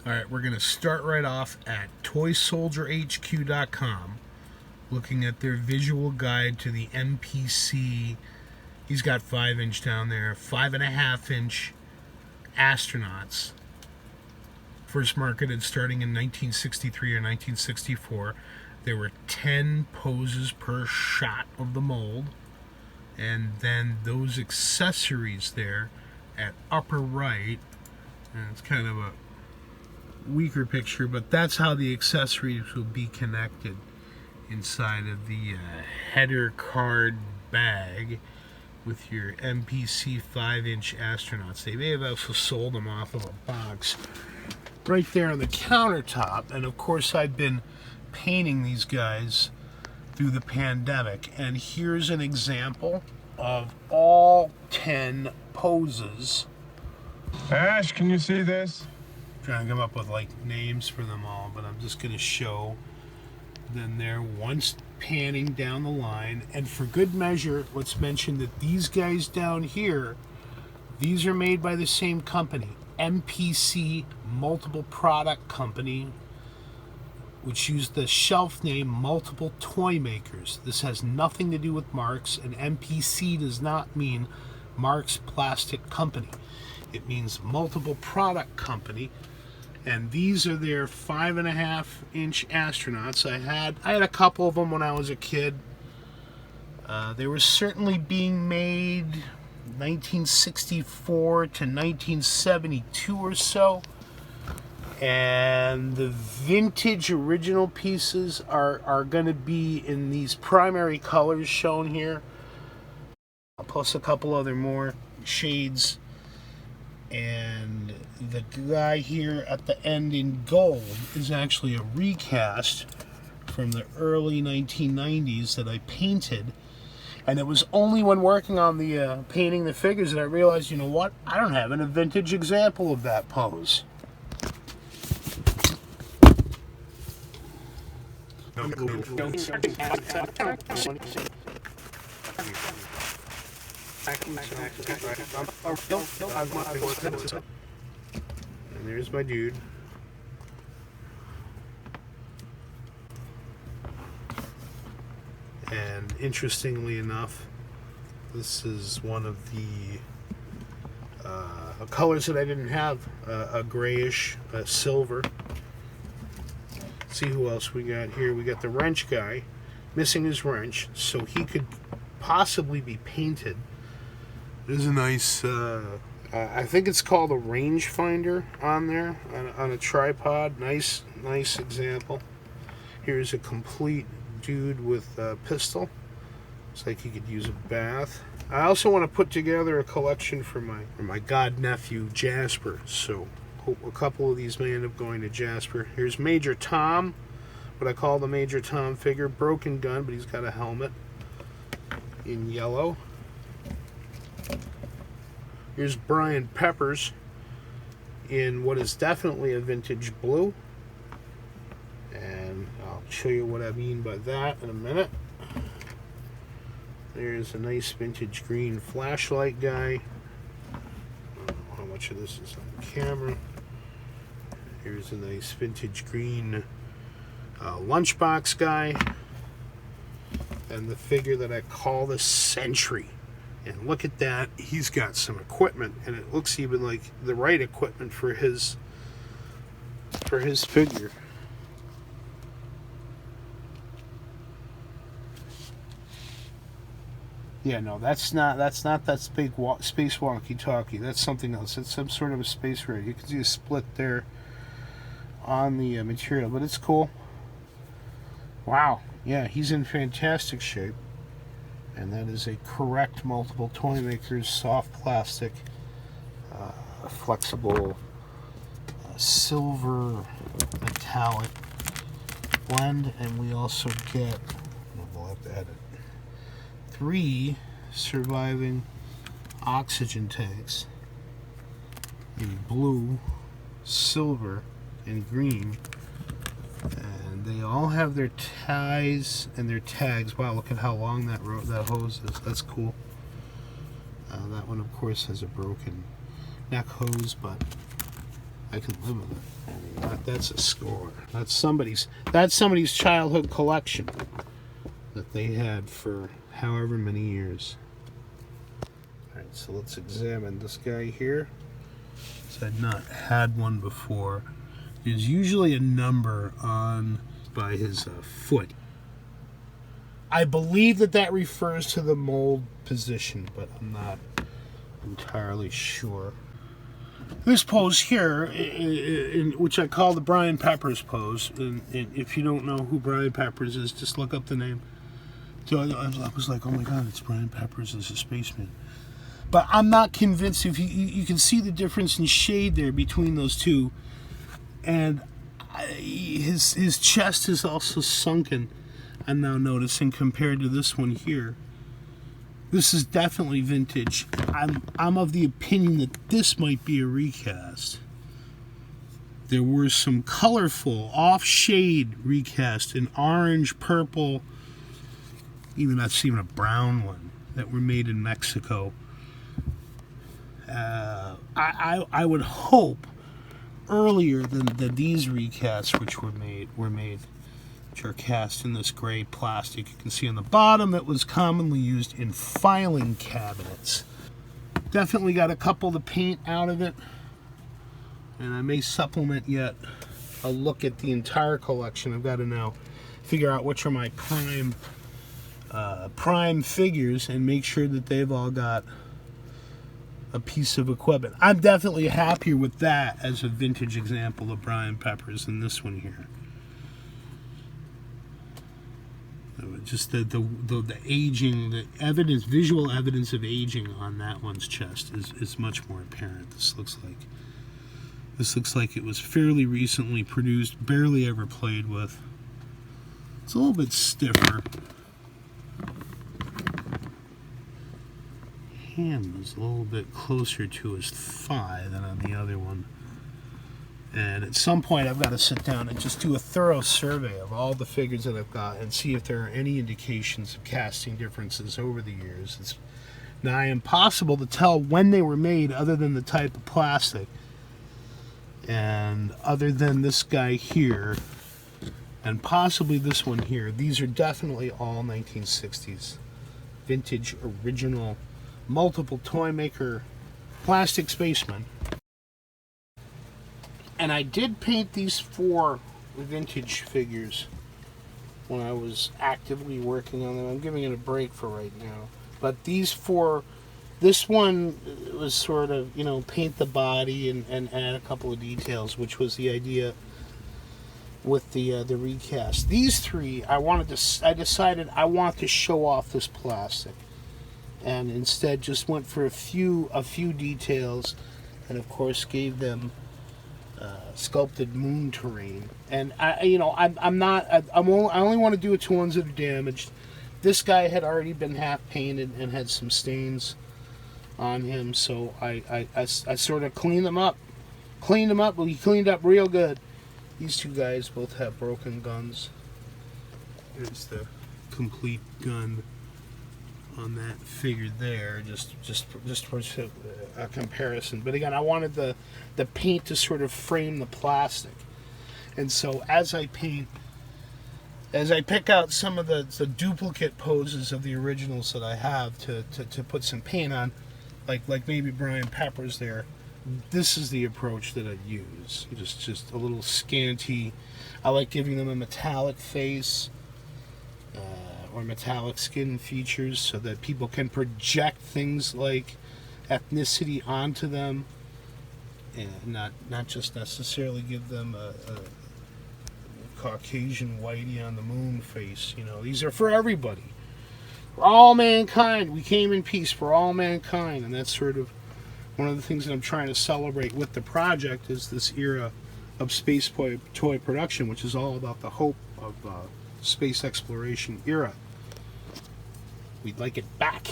Alright, we're going to start right off at toysoldierhq.com, looking at their visual guide to the MPC. He's got 5-inch down there, 5.5-inch astronauts. First marketed starting in 1963 or 1964. There were 10 poses per shot of the mold. And then those accessories there at upper right, and it's kind of a weaker picture, but that's how the accessories will be connected inside of the header card bag with your MPC 5-inch astronauts. They may have also sold them off of a box right there on the countertop. And of course I've been painting these guys through the pandemic, and here's an example of all 10 poses. Ash, can you see this? Trying to come up with like names for them all, but I'm just going to show them there once panning down the line. And for good measure, let's mention that these guys down here, these are made by the same company, MPC Multiple Product Company, which used the shelf name Multiple Toymakers. This has nothing to do with Marx, and MPC does not mean Marx Plastic Company. It means Multiple Product Company, and these are their 5.5-inch astronauts. I had a couple of them when I was a kid. They were certainly being made 1964 to 1972 or so. And the vintage original pieces are going to be in these primary colors shown here, plus a couple other more shades. And the guy here at the end in gold is actually a recast from the early 1990s that I painted. And it was only when working on the painting the figures that I realized, you know what, I don't have a vintage example of that pose. And there's my dude. And interestingly enough, this is one of the colors that I didn't have, a grayish silver. See who else we got here. We got the wrench guy, missing his wrench, so he could possibly be painted. There's a nice, I think it's called a rangefinder on there, on a tripod. Nice example. Here's a complete dude with a pistol. Looks like he could use a bath. I also want to put together a collection for my godnephew Jasper, so hope a couple of these may end up going to Jasper. Here's Major Tom, what I call the Major Tom figure. Broken gun, but he's got a helmet in yellow. Here's Brian Peppers in what is definitely a vintage blue. And I'll show you what I mean by that in a minute. There's a nice vintage green flashlight guy. I don't know how much of this is on camera. Here's a nice vintage green lunchbox guy. And the figure that I call the Sentry. And look at that, he's got some equipment, and it looks even like the right equipment for his figure. Yeah, no, that's not that space walkie-talkie. That's something else. It's some sort of a space radio. You can see a split there on the material, but it's cool. Wow, yeah, he's in fantastic shape. And that is a correct Multiple Toymakers soft plastic, flexible silver metallic blend. And we also get, we'll have to edit, 3 surviving oxygen tanks in blue, silver, and green. And they all have their ties and their tags. Wow, look at how long that hose is. That's cool. That one, of course, has a broken neck hose, but I can live with it. I mean, that's a score. That's somebody's childhood collection that they had for however many years. Alright, so let's examine this guy here. So I've not had one before. There's usually a number on by his foot. I believe that refers to the mold position, but I'm not entirely sure. This pose here, which I call the Brian Peppers pose, and if you don't know who Brian Peppers is, just look up the name. So I was like, oh my God, it's Brian Peppers as a spaceman. But I'm not convinced. If you can see the difference in shade there between those two, and his chest is also sunken. I'm now noticing compared to this one here. This is definitely vintage. I'm of the opinion that this might be a recast. There were some colorful off-shade recast in orange, purple, even that's even a brown one that were made in Mexico. I would hope earlier than these recasts, which were made, which are cast in this gray plastic. You can see on the bottom that was commonly used in filing cabinets. Definitely got a couple of the paint out of it, and I may supplement yet a look at the entire collection. I've got to now figure out which are my prime figures and make sure that they've all got a piece of equipment. I'm definitely happier with that as a vintage example of Brian Peppers than this one here. Just the aging, the evidence, visual evidence of aging on that one's chest is much more apparent. This looks like it was fairly recently produced, barely ever played with. It's a little bit stiffer. Hand was a little bit closer to his thigh than on the other one. And at some point I've got to sit down and just do a thorough survey of all the figures that I've got and see if there are any indications of casting differences over the years. It's nigh impossible to tell when they were made other than the type of plastic. And other than this guy here, and possibly this one here, these are definitely all 1960s. Vintage, original, multiple Toymaker plastic spacemen. And I did paint these 4 vintage figures when I was actively working on them. I'm giving it a break for right now. But these 4, this one was sort of, paint the body and add a couple of details, which was the idea with the recast. These 3, I decided I want to show off this plastic, and instead just went for a few details, and of course gave them sculpted moon terrain. And I only want to do it to ones that are damaged. This guy had already been half painted and had some stains on him, so I sort of cleaned him up. But he cleaned up real good. These 2 guys both have broken guns. Here's the complete gun on that figure there, just for a comparison. But again, I wanted the paint to sort of frame the plastic, and so as I pick out some of the duplicate poses of the originals that I have to put some paint on, like maybe Brian Peppers there, this is the approach that I use. Just a little scanty. I like giving them a metallic face, or metallic skin features, so that people can project things like ethnicity onto them, and not just necessarily give them a Caucasian whitey on the moon face. These are for everybody, for all mankind. We came in peace for all mankind, and that's sort of one of the things that I'm trying to celebrate with the project, is this era of space toy production, which is all about the hope of space exploration era. We'd like it back.